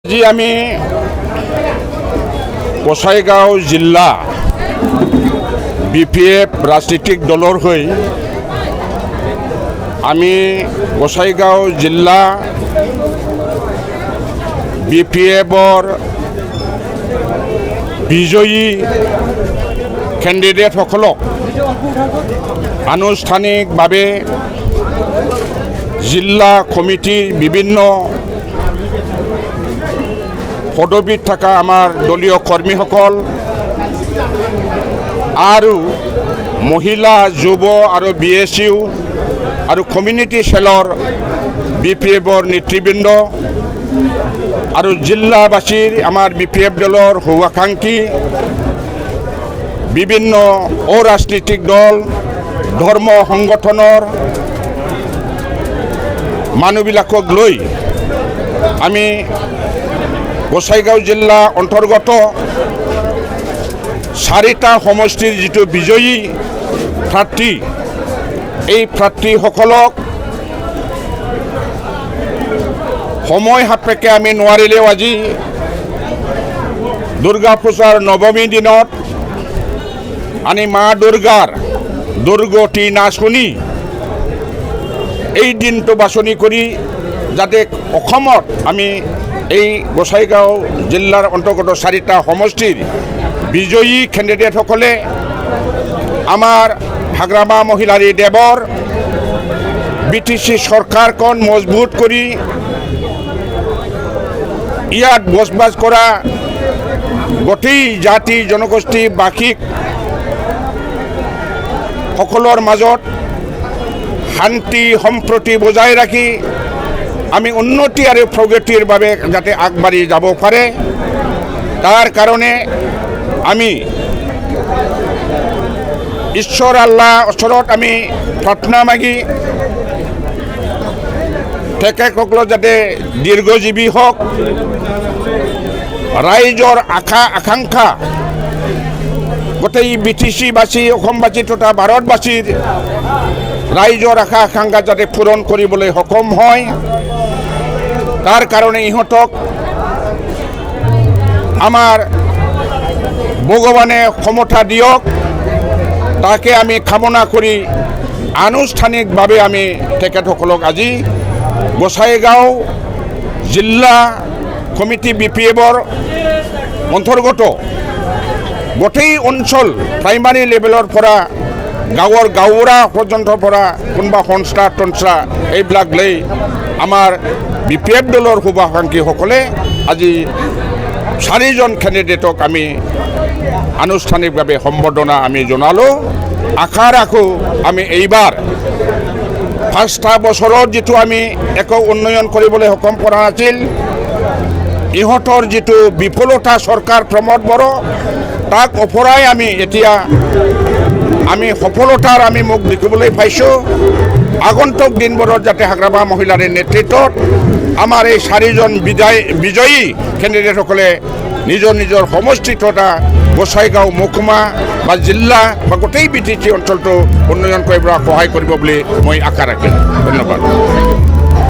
আজি আমি গোসাইগাঁও জিলা বিপিএফ ৰাজনৈতিক দলৰ হৈ আমি গোসাইগাঁও জিলা বিপিএফৰ বিজয়ী কেণ্ডিডেটসকলক আনুষ্ঠানিকভাৱে জিলা কমিটিৰ বিভিন্ন পদবীত থকা আমাৰ দলীয় কৰ্মীসকল আৰু মহিলা যুৱ আৰু BSU আৰু কমিউনিটি চেলৰ বিপিএফৰ নেতৃবৃন্দ আৰু জিলাবাসীৰ আমাৰ বিপিএফ দলৰ শুভাকাংক্ষী বিভিন্ন অৰাজনৈতিক দল ধৰ্ম সংগঠনৰ মানুহবিলাকক লৈ আমি গোসাইগাঁও জিলা অন্তৰ্গত 4টা সমষ্টিৰ যিটো বিজয়ী প্ৰাৰ্থী এই প্ৰাৰ্থীসকলক সময় সাপেক্ষে আমি নোৱাৰিলেও আজি দুৰ্গা পূজাৰ নৱমী দিনত আমি মা দুৰ্গাৰ দুৰ্গতি নাচ শুনি এই দিনটো বাছনি কৰি যাতে অসমত আমি এই গোসাইগাঁও জিলাৰ অন্তৰ্গত 4টা সমষ্টিৰ বিজয়ী কেণ্ডিডেটসকলে আমাৰ হাগ্ৰামা মহিলাৰী দেৱৰ BTC চৰকাৰখন মজবুত কৰি ইয়াত বসবাস কৰা গোটেই জাতি জনগোষ্ঠী ভাষিক সকলৰ মাজত শান্তি সম্প্ৰীতি বজাই ৰাখি আমি উন্নতি আৰু প্ৰগতিৰ বাবে যাতে আগবাঢ়ি যাব পাৰে তাৰ কাৰণে আমি ঈশ্বৰ আল্লাহ ওচৰত আমি প্ৰাৰ্থনা মাগি তেখেতসকল যাতে দীৰ্ঘজীৱী হওক ৰাইজৰ আশা আকাংক্ষা গোটেই BTCবাসী অসমবাসী তথা ভাৰতবাসীৰ ৰাইজৰ আশা আকাংক্ষা যাতে পূৰণ কৰিবলৈ সক্ষম হয় তাৰ কাৰণে ইহঁতক আমাৰ ভগৱানে ক্ষমতা দিয়ক তাকে আমি কামনা কৰি আনুষ্ঠানিকভাৱে আমি তেখেতসকলক আজি গোসাইগাঁও জিলা কমিটি BPFৰ অন্তৰ্গত গোটেই অঞ্চল প্ৰাইমাৰী লেভেলৰ পৰা গাঁৱৰ গাঁৱৰা পৰ্যন্তৰ পৰা কোনোবা সংস্থা এইবিলাক লৈ আমাৰ BPF দলৰ শুভাকাংক্ষীসকলে আজি 4জন কেণ্ডিডেটক আমি আনুষ্ঠানিকভাৱে সম্বৰ্ধনা আমি জনালোঁ আশা ৰাখোঁ আমি এইবাৰ 5টা বছৰত যিটো আমি একো উন্নয়ন কৰিবলৈ সক্ষম কৰা নাছিল ইহঁতৰ যিটো বিফলতা চৰকাৰ প্ৰমোদ বড় তাক অপৰাই আমি এতিয়া আমি সফলতাৰ আমি মুখ দেখিবলৈ পাইছোঁ আগন্তুক দিনবোৰত যাতে হাগ্ৰামা মহিলাৰ নেতৃত্বত আমাৰ এই 4জন বিজয়ী কেণ্ডিডেটসকলে নিজৰ নিজৰ সমষ্টি তথা গোসাইগাঁও মহকুমা বা জিলা বা গোটেই BTC অঞ্চলটো উন্নয়ন কৰিব সহায় কৰিব বুলি মই আশা ৰাখিলোঁ ধন্যবাদ।